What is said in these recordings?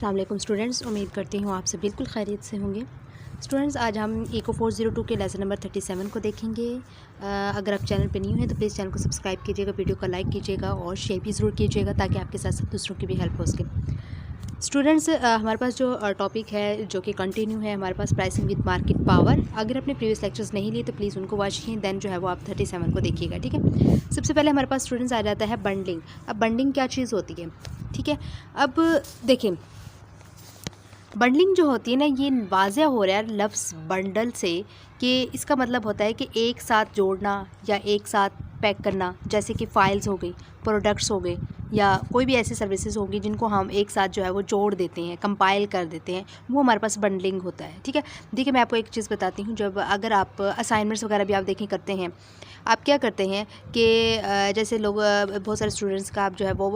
अस्सलाम वालेकुम स्टूडेंट्स, उम्मीद करती हूँ आप सब बिल्कुल खैरियत से होंगे। स्टूडेंट्स, आज हम इको 402 के लेसन नंबर 37 को देखेंगे। अगर आप चैनल पे न्यू हैं तो प्लीज़ चैनल को सब्सक्राइब कीजिएगा, वीडियो को लाइक कीजिएगा और शेयर भी ज़रूर कीजिएगा ताकि आपके साथ साथ दूसरों की भी हेल्प हो सके। स्टूडेंट्स, हमारे पास जो टॉपिक है जो कि कंटिन्यू है हमारे पास प्राइसिंग विद मार्केट पावर। अगर आपने प्रीवियस लेक्चर्स नहीं लिए तो प्लीज़ उनको वॉच कीजिए, देन जो है वो आप 37 को देखिएगा। ठीक है, सबसे पहले हमारे पास स्टूडेंट्स आ जाता है बंडलिंग। अब बंडलिंग क्या चीज़ होती है? ठीक है, अब देखिए बंडलिंग जो होती है ना, ये वाज़ह हो रहा है लफ्ज़ बंडल से कि इसका मतलब होता है कि एक साथ जोड़ना या एक साथ पैक करना, जैसे कि फ़ाइल्स हो गई, प्रोडक्ट्स हो गए या कोई भी ऐसी सर्विसेज होगी जिनको हम एक साथ जो है वो जोड़ देते हैं, कंपाइल कर देते हैं, वो हमारे पास बंडलिंग होता है। ठीक है, देखिए मैं आपको एक चीज़ बताती हूँ। जब अगर आप असाइनमेंट्स वगैरह भी आप देखें करते हैं, आप क्या करते हैं कि जैसे लोग बहुत सारे स्टूडेंट्स का आप जो है वो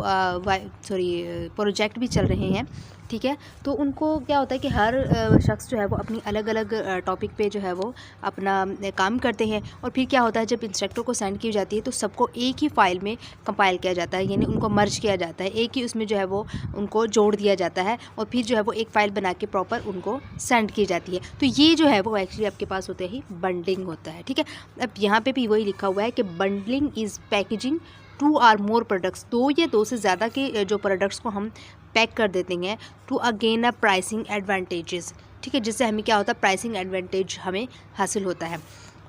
प्रोजेक्ट भी चल रहे हैं। ठीक है, तो उनको क्या होता है कि हर शख्स जो है वो अपनी अलग अलग टॉपिक पे जो है वो अपना काम करते हैं और फिर क्या होता है जब इंस्ट्रक्टर को सेंड की जाती है तो सबको एक ही फ़ाइल में कंपाइल किया जाता है, यानी उनको मर्ज किया जाता है, एक ही उसमें जो है वो उनको जोड़ दिया जाता है और फिर जो है वो एक फ़ाइल बना के प्रॉपर उनको सेंड की जाती है। तो ये जो है वो एक्चुअली आपके पास होते ही बंडलिंग होता है। ठीक है, अब यहाँ पे भी वही लिखा हुआ है कि बंडलिंग इज़ पैकेजिंग 2 और मोर प्रोडक्ट्स, 2 या 2 से ज़्यादा के जो प्रोडक्ट्स को हम पैक कर देते हैं to again a pricing advantages. ठीक है, जिससे हमें क्या होता है, प्राइसिंग एडवांटेज हमें हासिल होता है।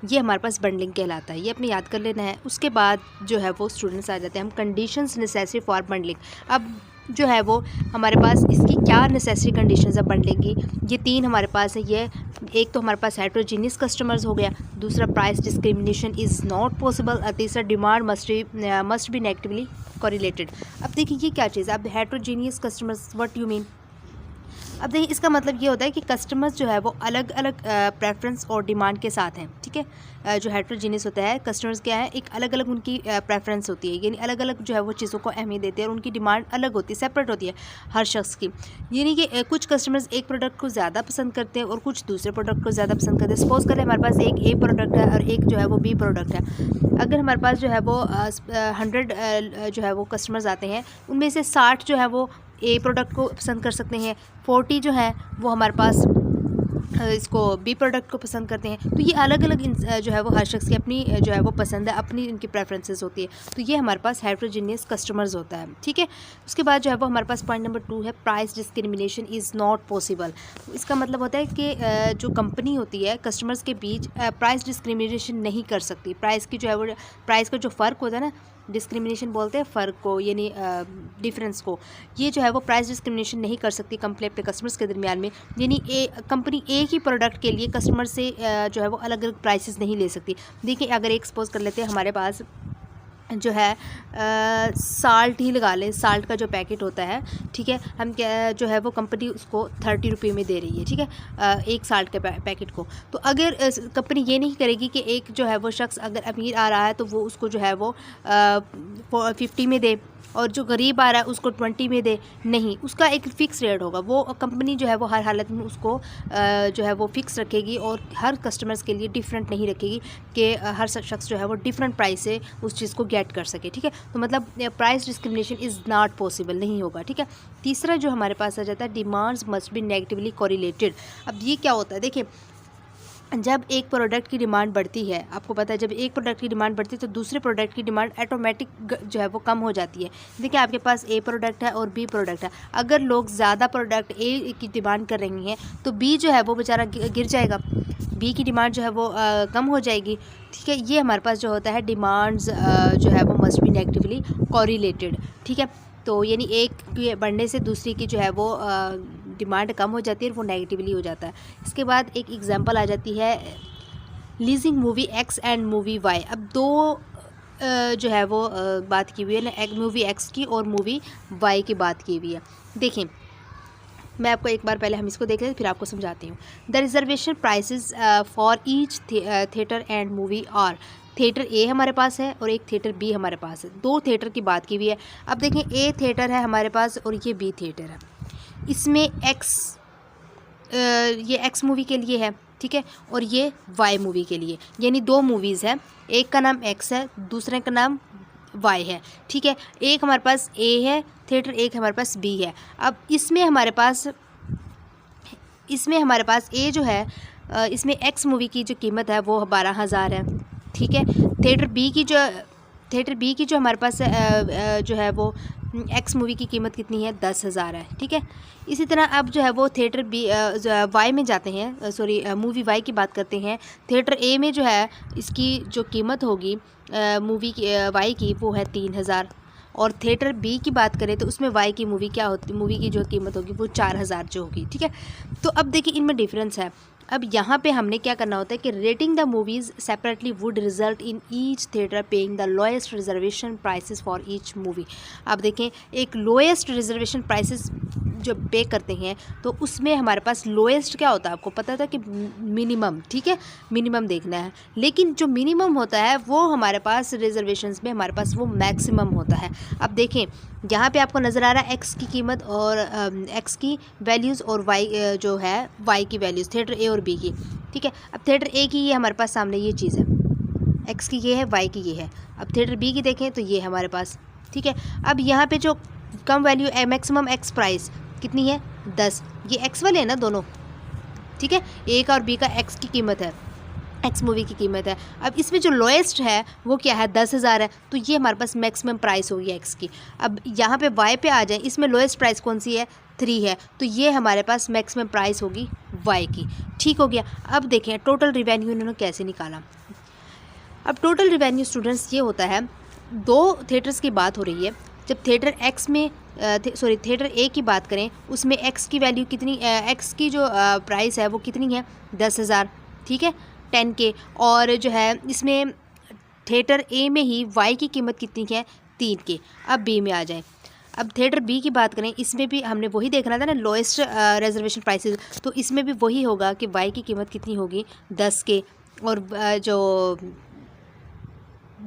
ये हमारे पास बंडलिंग कहलाता है, ये अपने याद कर लेना है। उसके बाद जो है वो स्टूडेंट्स आ जाते हैं हम कंडीशंस नेसेसरी फॉर बंडलिंग। अब जो है वो हमारे पास इसकी क्या नेसेसरी कंडीशंस है बंडलिंग की, ये 3 हमारे पास है। ये एक तो हमारे पास हेट्रोजीनियस कस्टमर्स हो गया, दूसरा price discrimination is not possible और तीसरा demand must be negatively correlated. अब देखिए ये क्या चीज़ है, अब heterogeneous customers what you mean. अब देखिए इसका मतलब ये होता है कि कस्टमर्स जो है वो अलग अलग प्रेफरेंस और डिमांड के साथ हैं। ठीक है, जो हेट्रोजीनियस होता है कस्टमर्स क्या है, एक अलग अलग उनकी प्रेफरेंस होती है, यानी अलग अलग जो है वो चीज़ों को अहमियत देते हैं और उनकी डिमांड अलग होती है, सेपरेट होती है हर शख्स की। यानी कि कुछ कस्टमर्स एक प्रोडक्ट को ज़्यादा पसंद करते हैं और कुछ दूसरे प्रोडक्ट को ज़्यादा पसंद करते हैं। सपोज़ करें हमारे पास एक ए प्रोडक्ट है और एक जो है वो बी प्रोडक्ट है। अगर हमारे पास जो है वो 100 जो है वो कस्टमर्स आते हैं, उनमें से 60 जो है वो ए प्रोडक्ट को पसंद कर सकते हैं, 40 जो है वो हमारे पास इसको बी प्रोडक्ट को पसंद करते हैं। तो ये अलग अलग जो है वो हर शख्स की अपनी जो है वो पसंद है, अपनी उनकी प्रेफरेंसेस होती है। तो ये हमारे पास हेट्रोजीनियस कस्टमर्स होता है। ठीक है, उसके बाद जो है वो हमारे पास पॉइंट नंबर 2 है price discrimination is not possible. इसका मतलब होता है कि जो कंपनी होती है कस्टमर्स के बीच प्राइस डिस्क्रिमिनेशन नहीं कर सकती। प्राइस की जो है वो प्राइस का जो फ़र्क होता है ना, डिस्क्रिमिनेशन बोलते हैं फ़र्क को, यानी डिफरेंस को। ये जो है वो प्राइस डिस्क्रिमिनेशन नहीं कर सकती कंपनी अपने कस्टमर्स के दरमियान में, यानी कंपनी एक ही प्रोडक्ट के लिए कस्टमर से जो है वो अलग अलग प्राइसेस नहीं ले सकती। देखिए अगर एक सपोज़ कर लेते हैं हमारे पास जो है साल्ट ही लगा लें, साल्ट का जो पैकेट होता है। ठीक है, हम क्या जो है वो कंपनी उसको 30 रुपये में दे रही है। ठीक है, एक साल्ट के पैकेट को। तो अगर कंपनी ये नहीं करेगी कि एक जो है वो शख्स अगर अमीर आ रहा है तो वो उसको जो है वो 50 में दे और जो गरीब आ रहा है उसको 20 में दे। नहीं, उसका एक फ़िक्स रेट होगा। वो कंपनी जो है वो हर हालत में उसको जो है वो फ़िक्स रखेगी और हर कस्टमर्स के लिए डिफरेंट नहीं रखेगी कि हर शख्स जो है वो डिफरेंट प्राइस से उस चीज़ को गेट कर सके। ठीक है, तो मतलब price discrimination is not possible, नहीं होगा। ठीक है, तीसरा जो हमारे पास आ जाता है demands must be negatively correlated. अब ये क्या होता है, देखिए जब एक प्रोडक्ट की डिमांड बढ़ती है, आपको पता है जब एक प्रोडक्ट की डिमांड बढ़ती है तो दूसरे प्रोडक्ट की डिमांड ऑटोमेटिक जो है वो कम हो जाती है। देखिए आपके पास ए प्रोडक्ट है और बी प्रोडक्ट है, अगर लोग ज़्यादा प्रोडक्ट ए की डिमांड कर रही हैं तो बी जो है वो बेचारा गिर जाएगा, बी की डिमांड जो है वो कम हो जाएगी। ठीक है, ये हमारे पास जो होता है डिमांड्स जो है वो मस्ट बी नेगेटिवली कोरिलेटेड। ठीक है, तो यानी एक बढ़ने से दूसरी की जो है वो डिमांड कम हो जाती है और वो नेगेटिवली हो जाता है। इसके बाद एक एग्जांपल आ जाती है leasing movie X and movie Y. अब दो जो है वो बात की हुई है ना, एक मूवी एक्स की और मूवी वाई की बात की हुई है। देखें मैं आपको एक बार पहले हम इसको देख लें फिर आपको समझाती हूँ। The reservation prices for each theatre and movie और थिएटर ए हमारे पास है और एक थिएटर बी हमारे पास है। 2 थिएटर की बात की हुई है। अब देखें ए थिएटर है हमारे पास और ये बी थिएटर है। इसमें ये एक्स मूवी के लिए है। ठीक है, और ये वाई मूवी के लिए, यानी 2 मूवीज़ है, एक का नाम एक्स है दूसरे का नाम वाई है। ठीक है, एक हमारे पास ए है थिएटर ए हमारे पास बी है। अब इसमें हमारे पास ए जो है इसमें एक्स मूवी की जो कीमत है वो 12,000 है, ठीक है। थिएटर बी की जो हमारे पास जो है वो एक्स मूवी की कीमत कितनी है, 10,000 है, ठीक है। इसी तरह अब जो है वो थिएटर बी वाई में जाते हैं, सॉरी मूवी वाई की बात करते हैं। थिएटर ए में जो है इसकी जो कीमत होगी मूवी की वाई की वो है 3,000, और थिएटर बी की बात करें तो उसमें वाई की मूवी की जो कीमत होगी वो 4,000 जो होगी, ठीक है। तो अब देखिए इनमें डिफरेंस है। अब यहाँ पे हमने क्या करना होता है कि rating the movies separately would result in each theatre paying the lowest reservation prices for each movie. आप देखें एक लोएस्ट रिजर्वेशन प्राइसेस जो पे करते हैं तो उसमें हमारे पास लोएस्ट क्या होता है, आपको पता था कि मिनिमम, ठीक है, मिनिमम देखना है। लेकिन जो मिनिमम होता है वो हमारे पास रिजर्वेशंस में हमारे पास वो मैक्सिमम होता है। अब देखें यहाँ पे आपको नज़र आ रहा है एक्स की कीमत और एक्स की वैल्यूज़ और वाई जो है वाई की वैल्यूज़, थिएटर ए और बी की, ठीक है। अब थिएटर ए की ये हमारे पास सामने ये चीज़ है, एक्स की ये है, वाई की ये है। अब थिएटर बी की देखें तो ये हमारे पास, ठीक है। अब यहाँ पे जो कम वैल्यू मैक्सिमम एक्स प्राइस कितनी है, 10, ये एक्स वाले हैं ना दोनों, ठीक है। ए का और बी का एक्स की कीमत है, एक्स मूवी की कीमत है। अब इसमें जो लोएस्ट है वो क्या है, 10,000 है, तो ये हमारे पास मैक्सिमम प्राइस होगी एक्स की। अब यहाँ पे वाई पे आ जाए, इसमें लोएस्ट प्राइस कौन सी है, 3 है, तो ये हमारे पास मैक्सिमम प्राइस होगी वाई की, ठीक हो गया। अब देखें टोटल रिवेन्यू इन्होंने कैसे निकाला। अब टोटल रिवेन्यू स्टूडेंट्स ये होता है, 2 थिएटर्स की बात हो रही है। जब थिएटर एक्स में थिएटर ए की बात करें उसमें एक्स की वैल्यू कितनी, एक्स की जो प्राइस है वो कितनी है, 10,000, ठीक है, 10K। और जो है इसमें थिएटर ए में ही वाई की कीमत कितनी है, 3K। अब बी में आ जाए, अब थिएटर बी की बात करें, इसमें भी हमने वही देखना था ना, लोएस्ट रिजर्वेशन प्राइसेस, तो इसमें भी वही होगा कि वाई की कीमत कितनी होगी, 10K। और जो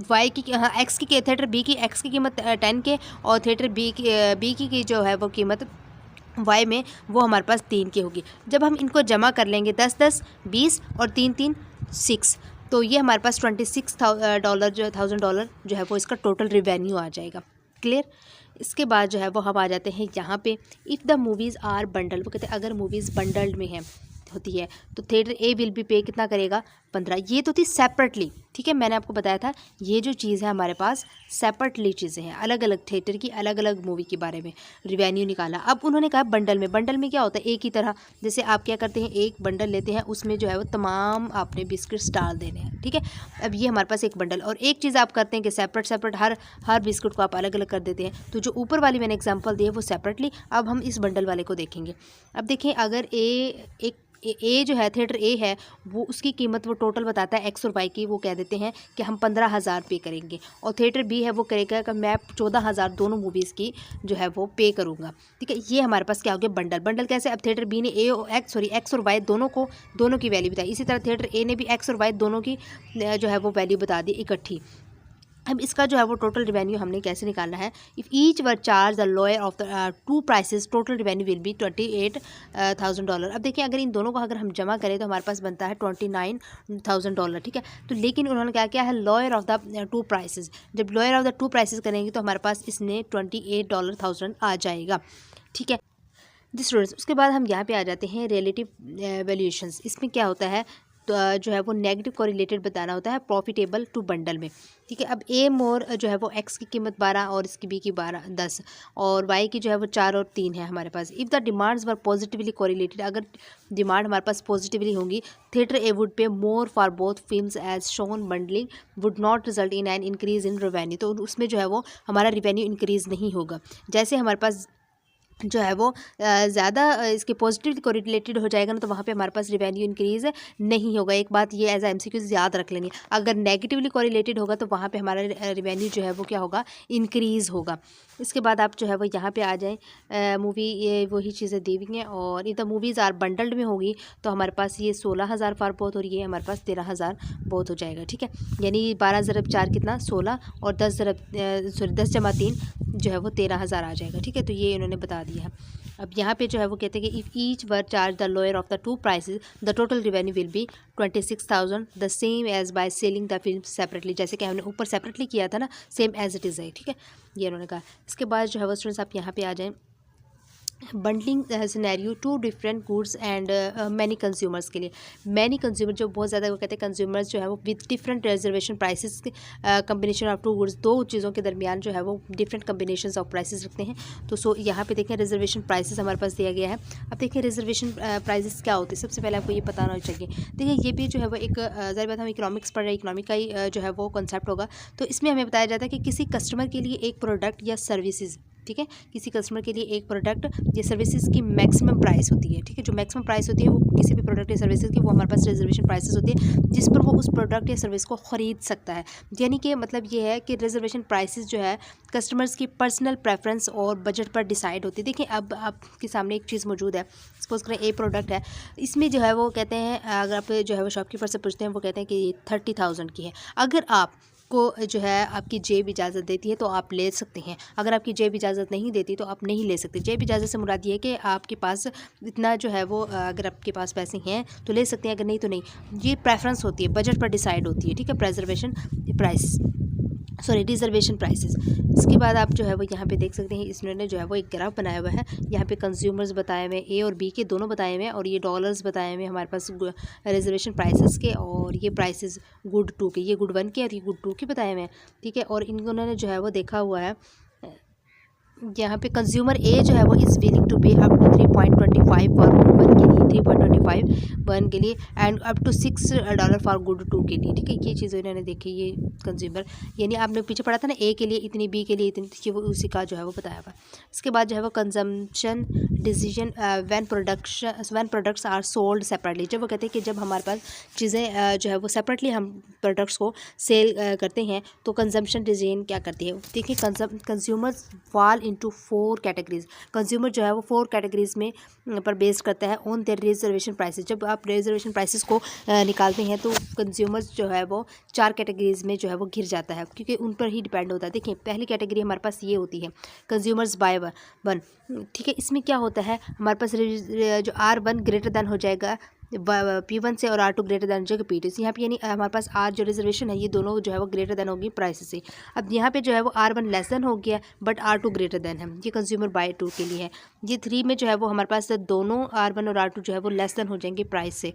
वाई की एक्स की थिएटर बी की एक्स की कीमत 10K, और थिएटर बी की जो है वो कीमत वाई में वो हमारे पास 3K होगी। जब हम इनको जमा कर लेंगे 10-10 20 और 3-3 6, तो ये हमारे पास $26,000 जो है वो इसका टोटल रिवेन्यू आ जाएगा। क्लियर। इसके बाद जो है वो हम आ जाते हैं यहाँ पे, if the movies are bundle, वो कहते हैं अगर मूवीज़ बंडल्ड में है होती है तो थिएटर ए विल बी पे कितना करेगा, 15। ये तो थी सेपरेटली, ठीक है, मैंने आपको बताया था ये जो चीज़ है हमारे पास सेपरेटली चीज़ें हैं, अलग अलग थिएटर की अलग अलग मूवी के बारे में रिवेन्यू निकाला। अब उन्होंने कहा बंडल में क्या होता है, एक ही तरह, जैसे आप क्या करते हैं एक बंडल लेते हैं उसमें जो है वो तमाम आपने बिस्किट्स डाल देने हैं, ठीक है। अब ये हमारे पास एक बंडल, और एक चीज़ आप करते हैं कि सेपरेट हर बिस्किट को आप अलग अलग कर देते हैं। तो जो ऊपर वाली मैंने एग्जाम्पल दी है वो सेपरेटली। अब हम इस बंडल वाले को देखेंगे। अब देखें अगर ए जो है थिएटर ए है वो उसकी कीमत वो टोटल बताता है एक्स और वाई की, वो कह देते हैं कि हम 15,000 पे करेंगे, और थिएटर बी है वो करेगा कि मैं 14,000 दोनों मूवीज़ की जो है वो पे करूँगा, ठीक है। ये हमारे पास क्या हो गया, बंडल कैसे। अब थिएटर बी ने एक्स और वाई दोनों की वैल्यू बताई, इसी तरह थिएटर ए ने भी एक्स और वाई दोनों की जो है वो वैल्यू बता दी इकट्ठी। अब इसका जो है वो टोटल रिवेन्यू हमने कैसे निकालना है, if each were charge the lower of the 2 prices total revenue will be $28,000। अब देखिए अगर इन दोनों को अगर हम जमा करें तो हमारे पास बनता है $29,000, ठीक है। तो लेकिन उन्होंने क्या है लोअर ऑफ द 2 प्राइसेस, जब लोअर ऑफ द 2 प्राइसेस करेंगे तो हमारे पास इसमें $28,000 आ जाएगा, ठीक है जी स्टूडेंट्स। उसके बाद हम यहाँ पे आ जाते हैं रिलेटिव वैल्यूएशंस। इसमें क्या होता है तो जो है वो नेगेटिव कोरिलेटेड बताना होता है प्रॉफिटेबल टू बंडल में, ठीक है। अब ए मोर जो है वो एक्स की कीमत 12 और इसकी बी की 10 और वाई की जो है वो 4 और 3 है हमारे पास। If the demands were positively correlated, अगर डिमांड हमारे पास पॉजिटिवली होंगी, theatre A would pay more for both films as shown, bundling would not result in an increase in revenue, तो उसमें जो है वो हमारा रिवेन्यू इंक्रीज़ नहीं होगा। जैसे हमारे पास जो है वो ज़्यादा इसके पॉजिटिव कोरिलेटेड हो जाएगा ना तो वहाँ पे हमारे पास रिवेन्यू इंक्रीज़ नहीं होगा। एक बात ये एज एमसीक्यूज़ याद रख लेंगे, अगर नेगेटिवली कोरिलेटेड होगा तो वहाँ पे हमारा रिवेन्यू जो है वो क्या होगा, इंक्रीज़ होगा। इसके बाद आप जो है वो यहाँ पे आ जाएँ मूवी, ये वही चीज़ें दी हुई हैं, और इधर मूवीज़ आर बंडल्ड में होगी तो हमारे पास ये 16,000 फॉर बोथ और ये हमारे पास 13,000 बोथ हो जाएगा, ठीक है। यानी 12 ज़रब 4 कितना 16 और 10 जमा 3 जो है वो 13,000 आ जाएगा, ठीक है। तो ये इन्होंने बता दिया है। अब यहाँ पे जो है वो कहते हैं कि if each were charge the lower of the two prices the total revenue will be 26,000 the same as by selling the film separately. जैसे कि हमने ऊपर सेपरेटली किया था ना, सेम एज इट इज़ है, ठीक है, ये उन्होंने कहा। इसके बाद जो है वो स्टूडेंट्स आप यहाँ पे आ जाएँ, bundling scenario two different goods and many consumers के लिए। मैनी कंज्यूमर जो बहुत ज़्यादा वो कहते हैं कंज्यूमर्स जो है वो with different reservation prices combination of two goods, दो चीज़ों के दरमियान जो है वो डिफरेंट कम्बिनेशन ऑफ प्राइसेस रखते हैं। तो सो यहाँ पे देखें रिजर्वेशन प्राइसेस हमारे पास दिया गया है। अब देखिए रिजर्वेशन प्राइसेस क्या होते हैं, सबसे पहले आपको ये पता होना चाहिए। देखिए ये भी जो है वो एक ज़ाहिर बात हम इकोनॉमिक्स पढ़ रहे हैं, इकोनॉमिक का ही जो है वो कॉन्सेप्ट होगा। तो इसमें हमें बताया जाता है कि किसी कस्टमर के लिए एक प्रोडक्ट या सर्विसेज, ठीक है, किसी कस्टमर के लिए एक प्रोडक्ट या सर्विसेज की मैक्सिमम प्राइस होती है, ठीक है, जो मैक्सिमम प्राइस होती है वो किसी भी प्रोडक्ट या सर्विसेज की, वो हमारे पास रिजर्वेशन प्राइसेस होती है जिस पर वो उस प्रोडक्ट या सर्विस को ख़रीद सकता है। यानी कि मतलब ये है कि रिजर्वेशन प्राइसेस जो है कस्टमर्स की पर्सनल प्रेफरेंस और बजट पर डिसाइड होती है। देखिए अब आपके सामने एक चीज़ मौजूद है, सपोज करें ए प्रोडक्ट है, इसमें जो है वो कहते हैं, अगर आप जो है वो शॉपकीपर से पूछते हैं, वो कहते हैं कि 30,000 की है। अगर आप को जो है आपकी जेब इजाज़त देती है तो आप ले सकते हैं, अगर आपकी जेब इजाज़त नहीं देती तो आप नहीं ले सकते। जेब इजाज़त से मुराद ये है कि आपके पास इतना जो है वो, अगर आपके पास पैसे हैं तो ले सकते हैं, अगर नहीं तो नहीं। ये प्रेफरेंस होती है, बजट पर डिसाइड होती है, ठीक है, रिजर्वेशन प्राइसेस। इसके बाद आप जो है वो यहाँ पे देख सकते हैं, इसने जो है वो एक ग्राफ बनाया हुआ है, यहाँ पे कंज्यूमर्स बताए हुए हैं, ए और बी के दोनों बताए हुए हैं, और ये डॉलर्स बताए हुए हैं हमारे पास रिजर्वेशन प्राइसेस के, और ये प्राइसेस गुड 2 के, ये गुड 1 के और ये गुड 2 के बताए हुए हैं, ठीक है। और इन्होंने जो है वो देखा हुआ है, यहाँ पे कंज्यूमर ए जो है वो is willing to pay up to 3.25 for good 1 के लिए, 3.25 1 के लिए, and up to $6 for good 2 के लिए, ठीक है। ये चीज़ें इन्होंने देखी, ये कंज्यूमर, यानी आपने पीछे पढ़ा था ना, ए के लिए इतनी, बी के लिए इतनी, वो उसी का जो है वो बताया हुआ। इसके बाद जो है वो consumption decision when products are sold separately. जब वो कहते हैं कि जब हमारे पास चीज़ें जो है वो सेपरेटली हम प्रोडक्ट्स को सेल करते हैं तो कंजम्पशन डिसीजन क्या करती है। देखिए consumers fall into 4 categories. Consumer जो है वो 4 कैटेगरीज में पर बेस्ड करता है ऑन देयर रिजर्वेशन प्राइसेस। जब आप रिजर्वेशन प्राइसेस को निकालते हैं तो कंज्यूमर्स जो है वो 4 कैटेगरीज में जो है वो घिर जाता है, क्योंकि उन पर ही डिपेंड होता है। देखिए पहली कैटेगरी हमारे पास ये होती है कंज्यूमर्स बाय वन, ठीक है। इसमें क्या होता है, हमारे पास जो R1 ग्रेटर देन हो जाएगा P1 से, और R2 ग्रेटर देन हो जाएगा P2 से। यहाँ पे यानी हमारे पास R जो रिजर्वेशन है ये दोनों जो है वो ग्रेटर देन होगी प्राइस से। अब यहाँ पे जो है वो R1 लेस देन हो गया, बट R2 ग्रेटर देन है, ये कंज्यूमर बाय 2 के लिए है। ये 3 में जो है वो हमारे पास दोनों R1 और R2 जो है वो लेस देन हो जाएंगे प्राइस से।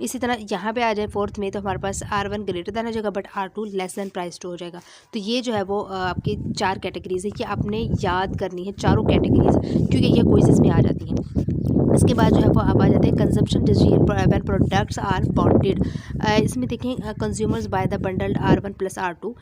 इसी तरह यहाँ पे आ जाए 4th में, तो हमारे पास R1 ग्रेटर देन हो जाएगा, but R2 less than price 2 हो जाएगा। तो ये जो है वो आपकी 4 कैटेगरीज है, ये आपने याद करनी है, चारों कैटेगरीज, क्योंकि ये क्विज़ेस में आ जाती हैं। इसके बाद जो है वो आप आ जाते हैं consumption decision when products are bounded. इसमें देखें consumers buy the bundled R1 plus R2।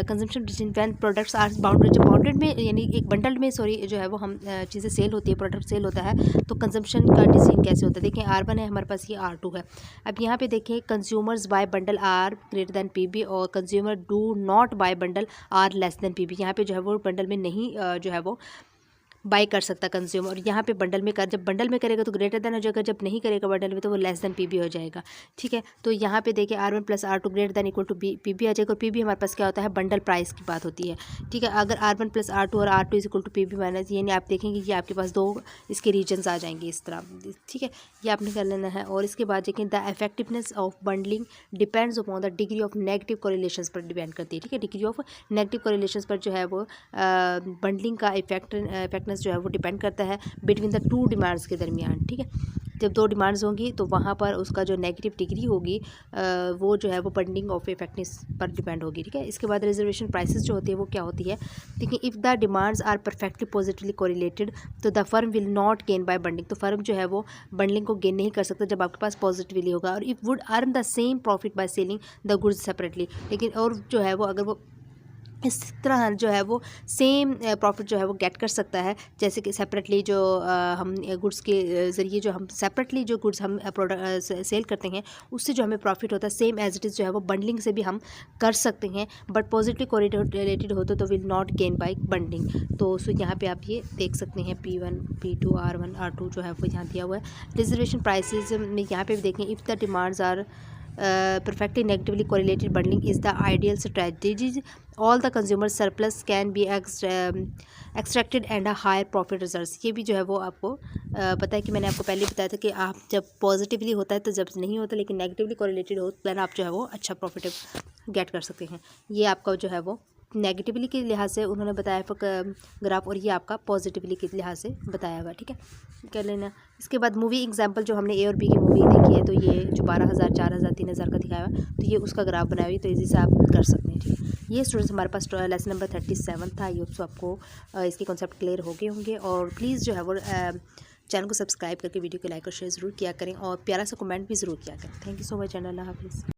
Consumption decision when products are bounded, जब बाउंडेड में यानी एक बंडल में जो है वो हम चीज़ें सेल होती है, प्रोडक्ट सेल होता है, तो कंजम्पशन का डिसीजन कैसे होता है। देखिए R1 है हमारे पास, ये R2 है। अब यहाँ पे देखें consumers buy bundle are greater than PB और consumer do not buy bundle are less than PB। यहाँ पे जो है वो बंडल में नहीं जो है वो बाई कर सकता कंज्यूमर, और यहाँ पे बंडल में कर, जब बंडल में करेगा तो ग्रेटर देन हो जाएगा, जब नहीं करेगा बंडल में तो वो लेस देन PB हो जाएगा, ठीक है। तो यहाँ पे देखिए R1 plus R2 greater than equal to PB आ जाएगा, और PB हमारे पास क्या होता है, बंडल प्राइस की बात होती है, ठीक है। अगर R1 प्लस R2 और R2 is equal to PB minus, यानी आप देखेंगे कि आपके पास 2 इसके रीजन्स आ जाएंगे इस तरह, ठीक है, ये आपने कर लेना है। और इसके बाद देखें the effectiveness of bundling depends upon the degree of negative correlations पर डिपेंड करती है, ठीक है। डिग्री ऑफ नेगेटिव कोरिलेशंस पर जो है वो बंडलिंग का इफेक्टनेस जो है वो डिपेंड करता है बिटवीन द 2 डिमांड्स के दरमियान, ठीक है। जब 2 डिमांड्स होंगी तो वहाँ पर उसका जो नेगेटिव डिग्री होगी वो जो है वो बंडलिंग ऑफ इफेक्टनेस पर डिपेंड होगी, ठीक है। इसके बाद रिजर्वेशन प्राइसेस जो होती है वो क्या होती है, देखिए if the demands are perfectly positively correlated तो the firm will not gain by bundling. तो फर्म जो है वो बंडलिंग को गेन नहीं कर सकता जब आपके पास पॉजिटिवली होगा। और if would earn the same profit by selling the goods separately, लेकिन और जो है वो अगर वो इस तरह जो है वो सेम प्रॉफिट जो है वो गेट कर सकता है, जैसे कि सेपरेटली जो हम गुड्स के ज़रिए जो हम सेपरेटली जो गुड्स हम प्रोडक्ट सेल करते हैं उससे जो हमें प्रॉफिट होता है सेम एज इट इज़ जो है वो बंडलिंग से भी हम कर सकते हैं, बट पॉजिटिवली कोरिलेटेड होता तो will not gain by bundling. तो यहाँ पे आप ये देख सकते हैं P1 P2 R1 R2 जो है वो यहाँ दिया हुआ है। रिजर्वेशन प्राइसेस में यहाँ पे भी देखें if the demands are perfectly negatively correlated bundling is the ideal strategy. All the consumer surplus can be extracted and a higher profit results. ये भी जो है वो आपको पता है कि मैंने आपको पहले बताया था कि आप जब पॉजिटिवली होता है तो जब नहीं होता, लेकिन नेगेटिवली कोरिलेटेड हो देन आप जो है वो अच्छा प्रॉफिट गेट कर सकते हैं। ये आपका जो है वो नेगेटिवली के लिहाज से उन्होंने बताया ग्राफ, और ये आपका पॉजिटिवली के लिहाज से बताया हुआ, ठीक है, कर लेना। इसके बाद मूवी एग्जांपल जो हमने ए और बी की मूवी देखी है, तो ये जो 12,000, 4,000, 3,000 का दिखाया हुआ, तो ये उसका ग्राफ बनाया हुआ, तो इजी से आप कर सकते हैं, ठीक है। ये स्टूडेंट्स हमारे पास लेसन नंबर 37 था। ये आपको इसके कॉन्सेप्ट क्लियर हो गए होंगे, और प्लीज़ जो है वो चैनल को सब्सक्राइब करके वीडियो को लाइक और शेयर ज़रूर किया करें, और प्यारा सा कमेंट भी ज़रूर किया करें। Thank you so much and अल्लाह हाफिज़।